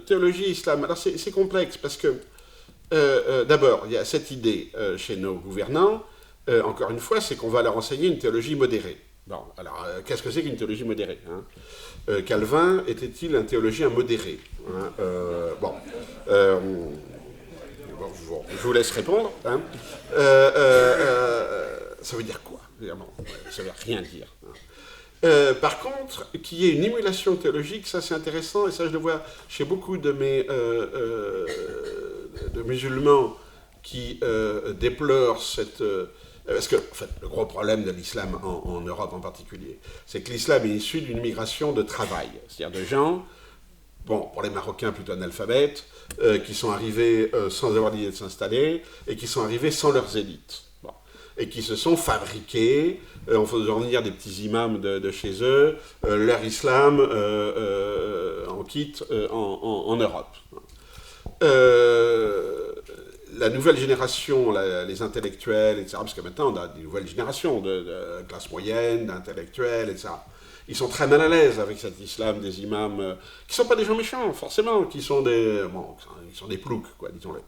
Théologie islam. Alors c'est complexe parce que d'abord il y a cette idée chez nos gouvernants, encore une fois, c'est qu'on va leur enseigner une théologie modérée. Bon, alors qu'est-ce que c'est qu'une théologie modérée, hein? Calvin était-il un théologien modéré, hein? Bon, je vous laisse répondre. Hein. Ça veut dire quoi? Ça veut rien dire. Hein. Par contre, qu'il y ait une émulation théologique, ça c'est intéressant, et ça je le vois chez beaucoup de mes de musulmans qui déplorent cette... parce que, en fait, le gros problème de l'islam en Europe en particulier, c'est que l'islam est issu d'une migration de travail, c'est-à-dire de gens, bon, pour les Marocains plutôt analphabètes, qui sont arrivés sans avoir l'idée de s'installer, et qui sont arrivés sans leurs élites. Bon. Et qui se sont fabriqués, en faisant venir des petits imams de chez eux, leur islam en kit en Europe. La nouvelle génération, les intellectuels, etc., parce que maintenant on a des nouvelles générations de classe moyenne, d'intellectuels, etc., ils sont très mal à l'aise avec cet islam des imams, qui ne sont pas des gens méchants, forcément, qui sont des... Bon, ils sont des ploucs, quoi, disons-le.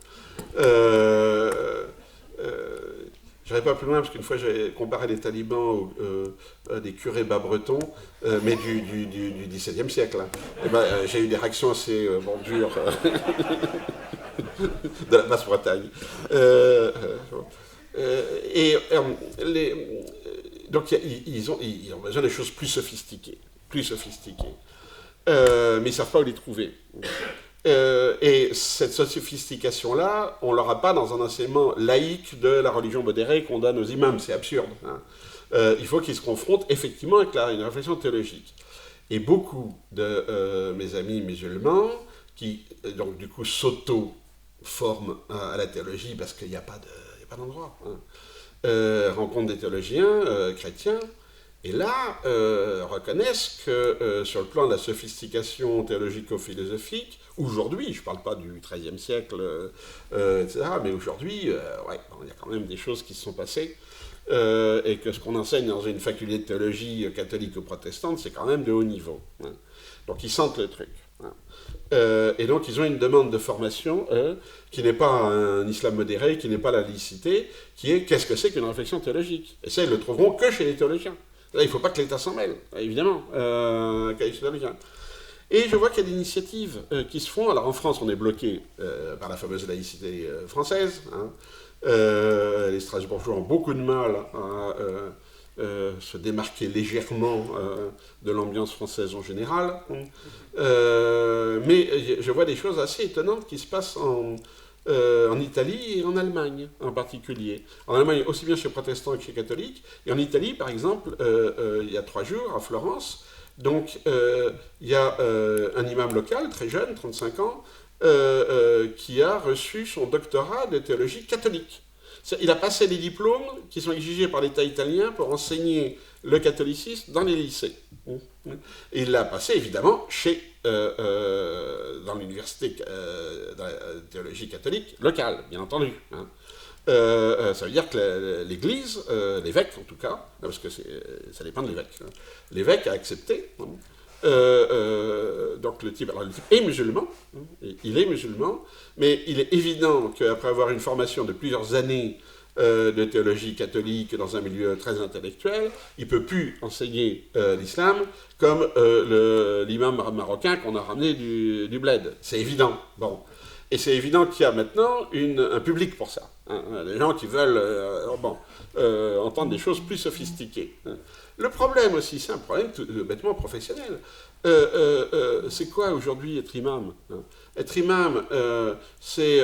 Je n'irai pas plus loin, parce qu'une fois j'ai comparé les talibans à des curés bas-bretons, mais du XVIIe siècle. Hein. Et ben, j'ai eu des réactions assez dures de la Basse-Bretagne. Donc ils ont besoin de choses plus sophistiquées. Mais ils ne savent pas où les trouver. Et cette sophistication-là, on ne l'aura pas dans un enseignement laïque de la religion modérée qu'on donne aux imams, c'est absurde. Hein. Il faut qu'ils se confrontent effectivement avec une réflexion théologique. Et beaucoup de mes amis musulmans, qui donc du coup s'auto-forment à la théologie parce qu'il n'y a pas d'endroit, hein, rencontrent des théologiens chrétiens, et là, reconnaissent que sur le plan de la sophistication théologico-philosophique, aujourd'hui, je ne parle pas du XIIIe siècle, etc., mais aujourd'hui, ouais, il y a quand même des choses qui se sont passées, et que ce qu'on enseigne dans une faculté de théologie catholique ou protestante, c'est quand même de haut niveau. Hein. Donc ils sentent le truc. Hein. Et donc ils ont une demande de formation qui n'est pas un islam modéré, qui n'est pas la laïcité, qui est qu'est-ce que c'est qu'une réflexion théologique. Et ça, ils ne le trouveront que chez les théologiens. Là, il ne faut pas que l'État s'en mêle, évidemment, Et je vois qu'il y a des initiatives qui se font. Alors en France, on est bloqué par la fameuse laïcité française. Hein. Les Strasbourgeois ont beaucoup de mal à se démarquer légèrement de l'ambiance française en général. Mais je vois des choses assez étonnantes qui se passent en Italie et en Allemagne en particulier. En Allemagne, aussi bien chez les protestants que chez les catholiques. Et en Italie, par exemple, il y a 3 jours, à Florence, donc il y a un imam local, très jeune, 35 ans, qui a reçu son doctorat de théologie catholique. Il a passé les diplômes qui sont exigés par l'État italien pour enseigner le catholicisme dans les lycées. Et il l'a passé, évidemment, dans l'université de la théologie catholique locale, bien entendu. Hein. Ça veut dire que l'Église, l'évêque en tout cas, parce que ça dépend de l'évêque, hein, l'évêque a accepté. Donc le type est musulman, il est musulman, mais il est évident qu'après avoir une formation de plusieurs années de théologie catholique dans un milieu très intellectuel, il ne peut plus enseigner l'islam comme l'imam marocain qu'on a ramené du bled. C'est évident. Bon. Et c'est évident qu'il y a maintenant un public pour ça. Hein, des gens qui veulent entendre des choses plus sophistiquées. Hein. Le problème aussi, c'est un problème bêtement professionnel. C'est quoi aujourd'hui être imam, hein? Être imam, c'est...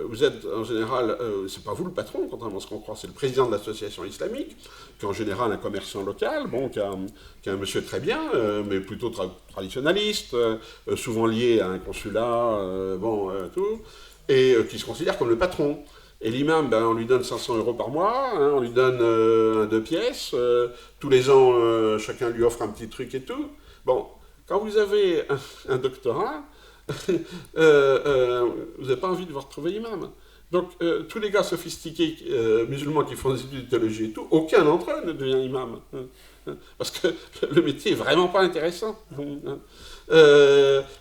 vous êtes en général... c'est pas vous le patron, contrairement à ce qu'on croit, c'est le président de l'association islamique, qui est en général un commerçant local, bon, qui est un monsieur très bien, mais plutôt traditionnaliste, souvent lié à un consulat, tout, et qui se considère comme le patron. Et l'imam, on lui donne 500 € par mois, hein, on lui donne un 2 pièces, tous les ans, chacun lui offre un petit truc et tout. Bon, quand vous avez un doctorat, vous n'avez pas envie de vous retrouver imam. Donc, tous les gars sophistiqués musulmans qui font des études de théologie et tout, aucun d'entre eux ne devient imam. Parce que le métier est vraiment pas intéressant.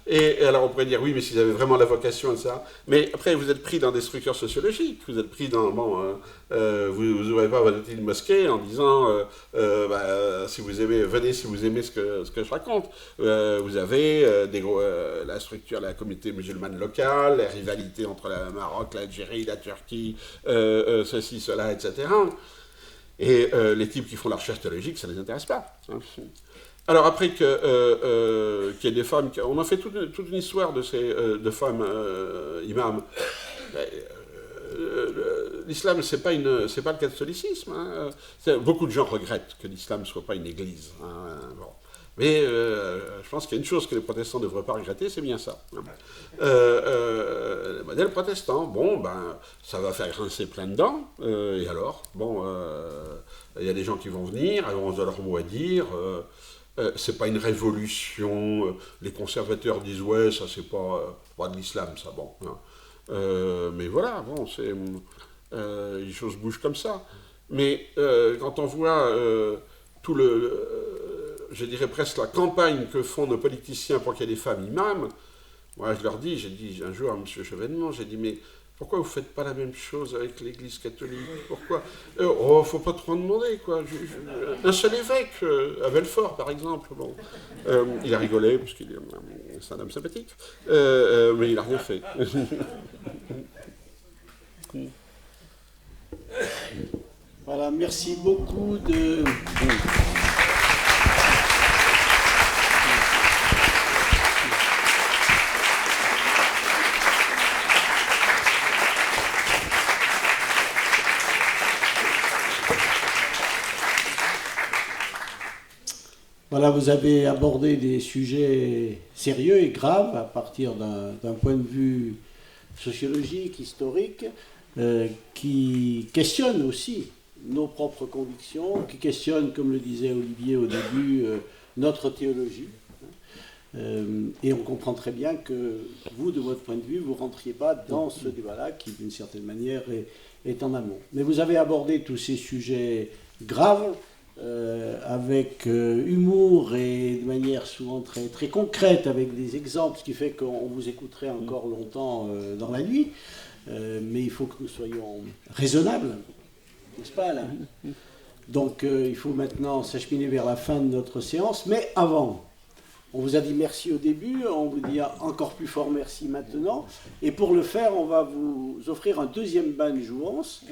Et alors on pourrait dire oui, mais s'ils avaient vraiment la vocation et ça. Mais après, vous êtes pris dans des structures sociologiques. Vous êtes pris dans vous n'ouvrez pas votre petite mosquée en disant si vous aimez, venez si vous aimez ce que je raconte. Vous avez la structure, la communauté musulmane locale, les rivalités entre le Maroc, l'Algérie, la Turquie, ceci, cela, etc. Et les types qui font la recherche théologique, ça ne les intéresse pas. Alors après qu'il y ait des femmes, on a fait toute une histoire de femmes imams. L'islam, c'est pas le catholicisme. Hein. Beaucoup de gens regrettent que l'islam ne soit pas une église. Hein. Bon. Mais je pense qu'il y a une chose que les protestants ne devraient pas regretter, c'est bien ça. Le modèle protestant, ça va faire grincer plein de dents, et alors, il y a des gens qui vont venir, ils auront leur mot à dire, c'est pas une révolution, les conservateurs disent ouais, ça c'est pas de l'islam, ça, bon. Hein. Mais voilà, les choses bougent comme ça. Mais quand on voit tout je dirais presque la campagne que font nos politiciens pour qu'il y ait des femmes imams, moi je leur dis, j'ai dit un jour à M. Chevènement, j'ai dit mais pourquoi vous ne faites pas la même chose avec l'Église catholique? Pourquoi faut pas trop en demander, quoi. Un seul évêque, à Belfort par exemple, bon. Il a rigolé, parce qu'il est un homme sympathique, mais il n'a rien fait. Voilà, merci beaucoup de... Voilà, vous avez abordé des sujets sérieux et graves à partir d'un point de vue sociologique, historique, qui questionnent aussi nos propres convictions, qui questionnent, comme le disait Olivier au début, notre théologie. Et on comprend très bien que vous, de votre point de vue, vous ne rentriez pas dans ce débat-là qui, d'une certaine manière, est en amont. Mais vous avez abordé tous ces sujets graves, avec humour et de manière souvent très, très concrète, avec des exemples, ce qui fait qu'on vous écouterait encore longtemps dans la nuit. Mais il faut que nous soyons raisonnables, n'est-ce pas, Alain? Donc il faut maintenant s'acheminer vers la fin de notre séance. Mais avant, on vous a dit merci au début, on vous dit encore plus fort merci maintenant. Et pour le faire, on va vous offrir un deuxième bain de jouance.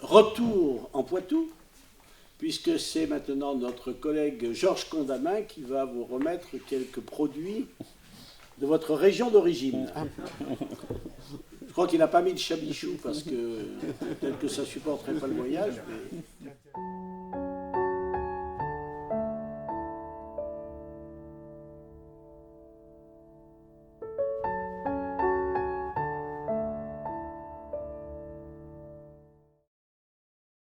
Retour en Poitou, puisque c'est maintenant notre collègue Georges Condamin qui va vous remettre quelques produits de votre région d'origine. Je crois qu'il n'a pas mis de chabichou parce que peut-être que ça ne supporterait pas le voyage. Mais...